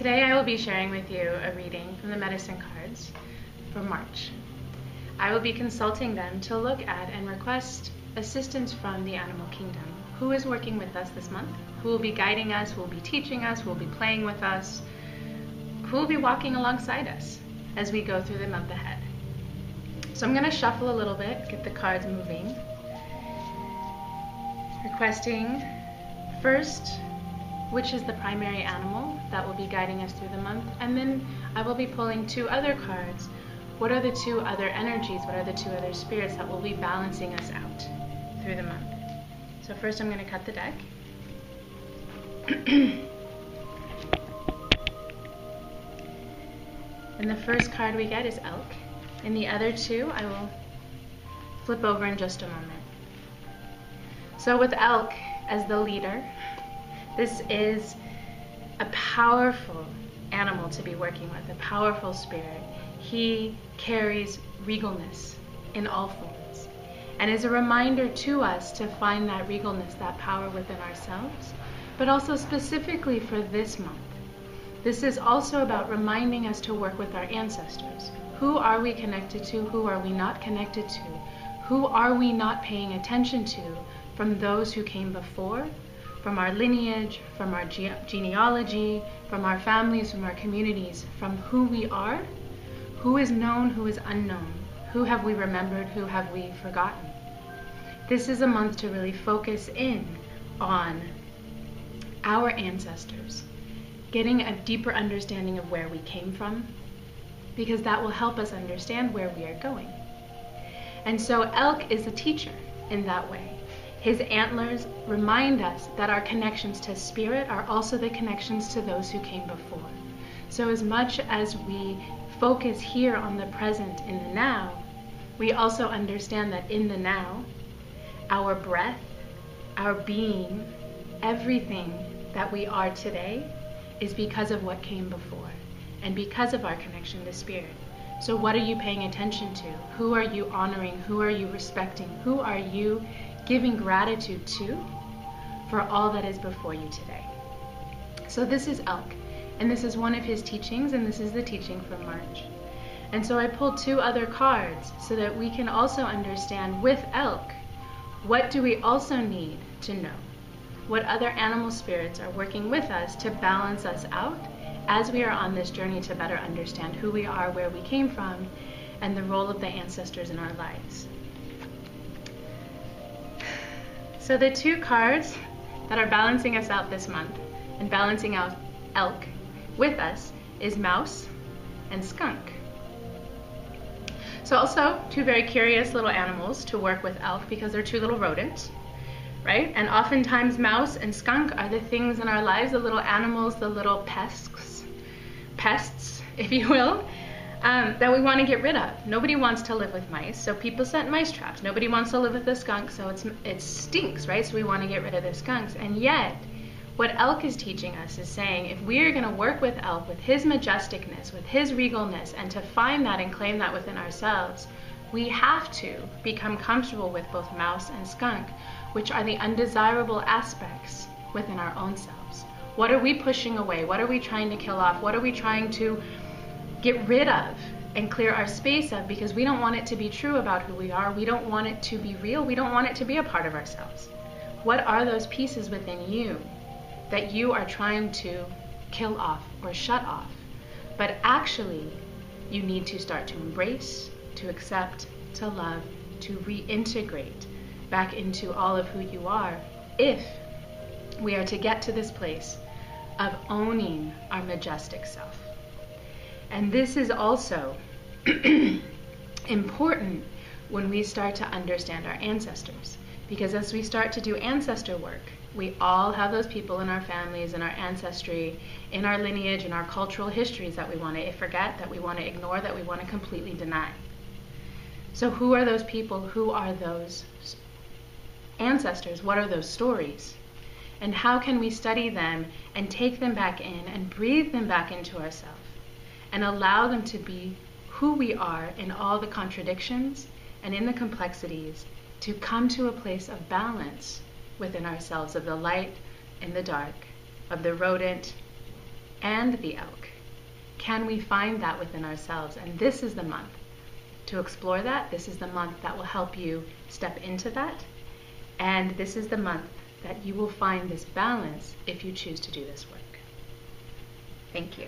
Today I will be sharing with you a reading from the medicine cards for March. I will be consulting them to look at and request assistance from the animal kingdom. Who is working with us this month? Who will be guiding us? Who will be teaching us? Who will be playing with us? Who will be walking alongside us as we go through the month ahead? So I'm going to shuffle a little bit, get the cards moving. Requesting first, which is the primary animal that will be guiding us through the month, and then I will be pulling two other cards. What are the two other energies? What are the two other spirits that will be balancing us out through the month? So first I'm going to cut the deck. And the first card we get is elk. And the other two I will flip over in just a moment. So with elk as the leader, this is a powerful animal to be working with, a powerful spirit. He carries regalness in all forms and is a reminder to us to find that regalness, that power within ourselves, but also specifically for this month. This is also about reminding us to work with our ancestors. Who are we connected to? Who are we not connected to? Who are we not paying attention to from those who came before? From our lineage, from our genealogy, from our families, from our communities, from who we are, who is known, who is unknown, who have we remembered, who have we forgotten. This is a month to really focus in on our ancestors, getting a deeper understanding of where we came from, because that will help us understand where we are going. And so elk is a teacher in that way. His antlers remind us that our connections to spirit are also the connections to those who came before. So as much as we focus here on the present in the now, we also understand that in the now, our breath, our being, everything that we are today is because of what came before and because of our connection to spirit. So what are you paying attention to? Who are you honoring? Who are you respecting? Who are you giving gratitude to for all that is before you today? So this is elk, and this is one of his teachings, and this is the teaching for March. And so I pulled two other cards so that we can also understand with elk, what do we also need to know? What other animal spirits are working with us to balance us out as we are on this journey to better understand who we are, where we came from, and the role of the ancestors in our lives. So the two cards that are balancing us out this month and balancing out elk with us is mouse and skunk. So also two very curious little animals to work with elk because they're two little rodents, right? And oftentimes mouse and skunk are the things in our lives, the little animals, the little pests, if you will, that we want to get rid of. Nobody wants to live with mice, so people set mice traps. Nobody wants to live with a skunk, so it stinks, right? So we want to get rid of the skunks. And yet, what elk is teaching us is saying, if we are going to work with elk, with his majesticness, with his regalness, and to find that and claim that within ourselves, we have to become comfortable with both mouse and skunk, which are the undesirable aspects within our own selves. What are we pushing away? What are we trying to kill off? What are we trying to get rid of and clear our space of, because we don't want it to be true about who we are. We don't want it to be real. We don't want it to be a part of ourselves. What are those pieces within you that you are trying to kill off or shut off? But actually, you need to start to embrace, to accept, to love, to reintegrate back into all of who you are, if we are to get to this place of owning our majestic self. And this is also important when we start to understand our ancestors, because as we start to do ancestor work, we all have those people in our families, in our ancestry, in our lineage, in our cultural histories that we want to forget, that we want to ignore, that we want to completely deny. So who are those people? Who are those ancestors? What are those stories? And how can we study them and take them back in and breathe them back into ourselves and allow them to be who we are in all the contradictions and in the complexities, to come to a place of balance within ourselves, of the light and the dark, of the rodent and the elk? Can we find that within ourselves? And this is the month to explore that. This is the month that will help you step into that. And this is the month that you will find this balance if you choose to do this work. Thank you.